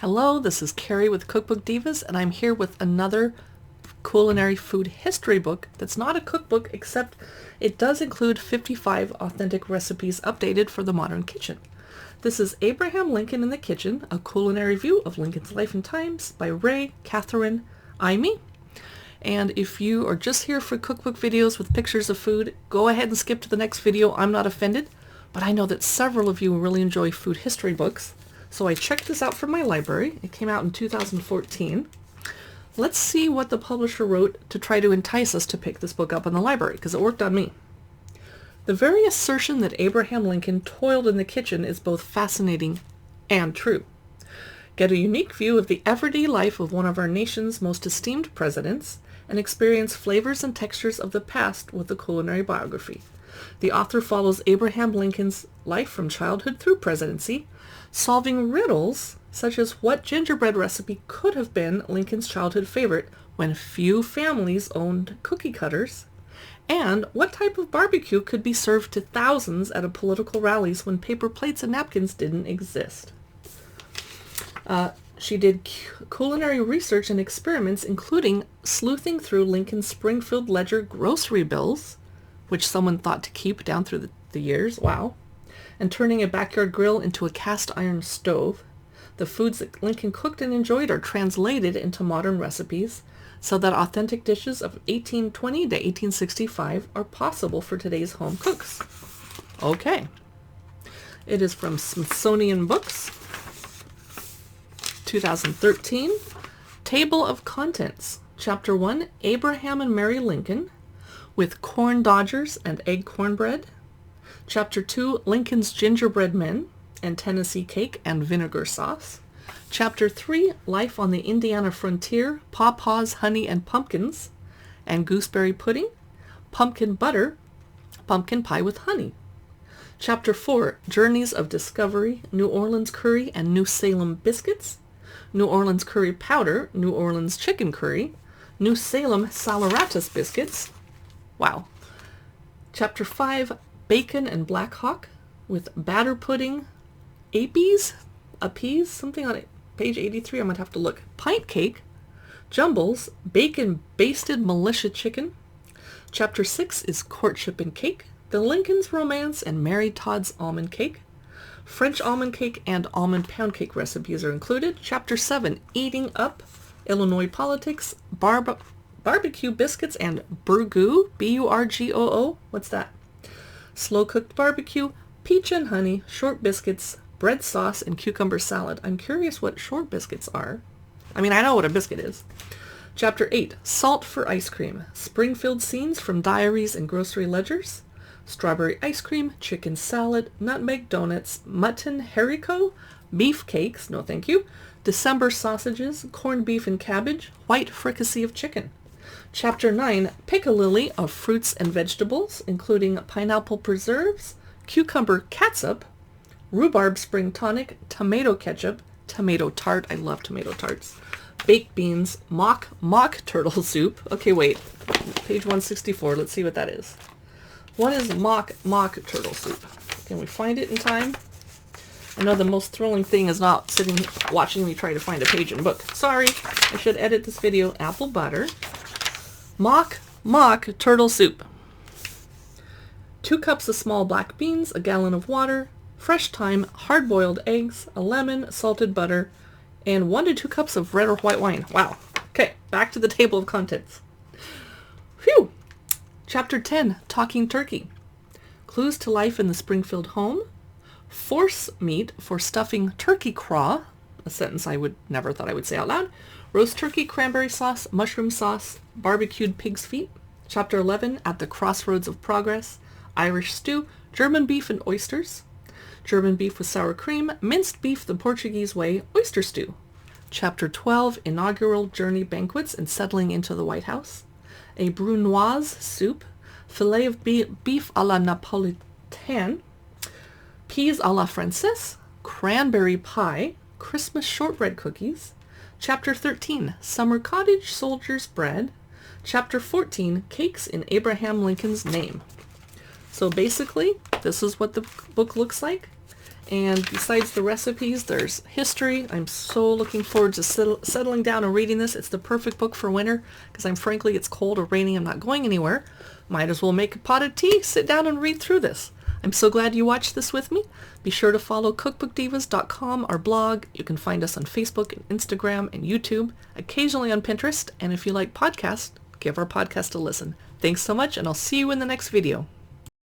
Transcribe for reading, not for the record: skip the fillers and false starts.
Hello, this is Carrie with Cookbook Divas, and I'm here with another culinary food history book that's not a cookbook, except it does include 55 authentic recipes updated for the modern kitchen. This is Abraham Lincoln in the Kitchen, a culinary view of Lincoln's life and times by Rae Katherine Eighmey. And if you are just here for cookbook videos with pictures of food, go ahead and skip to the next video. I'm not offended, but I know that several of you really enjoy food history books. So I checked this out from my library. It came out in 2014. Let's see what the publisher wrote to try to entice us to pick this book up in the library, because it worked on me. The very assertion that Abraham Lincoln toiled in the kitchen is both fascinating and true. Get a unique view of the everyday life of one of our nation's most esteemed presidents and experience flavors and textures of the past with the culinary biography. The author follows Abraham Lincoln's life from childhood through presidency, solving riddles such as what gingerbread recipe could have been Lincoln's childhood favorite when few families owned cookie cutters, and what type of barbecue could be served to thousands at a political rallies when paper plates and napkins didn't exist. She did culinary research and experiments, including sleuthing through Lincoln's Springfield Ledger grocery bills, which someone thought to keep down through the years. Wow. And turning a backyard grill into a cast iron stove. The foods that Lincoln cooked and enjoyed are translated into modern recipes so that authentic dishes of 1820 to 1865 are possible for today's home cooks. Okay. It is from Smithsonian Books, 2013. Table of Contents. Chapter 1, Abraham and Mary Lincoln, with corn dodgers and egg cornbread. Chapter 2, Lincoln's Gingerbread Men and Tennessee Cake and Vinegar Sauce. Chapter 3, Life on the Indiana Frontier, Pawpaws, Honey, and Pumpkins, and Gooseberry Pudding, Pumpkin Butter, Pumpkin Pie with Honey. Chapter 4, Journeys of Discovery, New Orleans Curry and New Salem Biscuits, New Orleans Curry Powder, New Orleans Chicken Curry, New Salem Saleratus Biscuits. Wow. Chapter 5, Bacon and Black Hawk, with batter pudding, appies, something on page 83, I might have to look, pint cake, jumbles, bacon basted militia chicken. Chapter 6 is Courtship and Cake, the Lincoln's Romance and Mary Todd's Almond Cake. French almond cake and almond pound cake recipes are included. Chapter 7, Eating Up, Illinois Politics, Barbecue Biscuits and burgoo, B-U-R-G-O-O, what's that? Slow-cooked barbecue, peach and honey, short biscuits, bread sauce, and cucumber salad. I'm curious what short biscuits are. I mean, I know what a biscuit is. Chapter 8, Salt for Ice Cream, Springfield Scenes from Diaries and Grocery Ledgers, Strawberry Ice Cream, Chicken Salad, Nutmeg Donuts, Mutton Haricot, Beef Cakes, no thank you, December Sausages, Corned Beef and Cabbage, White Fricassee of Chicken. Chapter 9, Piccalilli of Fruits and Vegetables, including pineapple preserves, cucumber catsup, rhubarb spring tonic, tomato ketchup, tomato tart, I love tomato tarts, baked beans, mock turtle soup. Okay, wait, page 164, let's see what that is. What is mock turtle soup? Can we find it in time? I know the most thrilling thing is not sitting watching me try to find a page in a book. Sorry, I should edit this video. Apple butter. Mock turtle soup. 2 cups of small black beans, a gallon of water, fresh thyme, hard-boiled eggs, a lemon, salted butter, and 1 to 2 cups of red or white wine. Wow. Okay, back to the table of contents. Phew. Chapter 10, Talking Turkey. Clues to life in the Springfield home. Force meat for stuffing turkey craw, a sentence I would never thought I would say out loud. Roast turkey, cranberry sauce, mushroom sauce, barbecued pig's feet. Chapter 11, At the Crossroads of Progress, Irish stew, German beef and oysters. German beef with sour cream, minced beef the Portuguese way, oyster stew. Chapter 12, Inaugural Journey Banquets and Settling into the White House. A brunoise soup, filet of beef à la Napolitaine, peas à la Francaise, cranberry pie, Christmas shortbread cookies. Chapter 13, Summer Cottage Soldier's Bread. Chapter 14, Cakes in Abraham Lincoln's Name. So basically, this is what the book looks like. And besides the recipes, there's history. I'm so looking forward to settling down and reading this. It's the perfect book for winter because frankly, it's cold or raining. I'm not going anywhere. Might as well make a pot of tea, sit down and read through this. I'm so glad you watched this with me. Be sure to follow cookbookdivas.com, our blog. You can find us on Facebook and Instagram and YouTube, occasionally on Pinterest. And if you like podcasts, give our podcast a listen. Thanks so much, and I'll see you in the next video.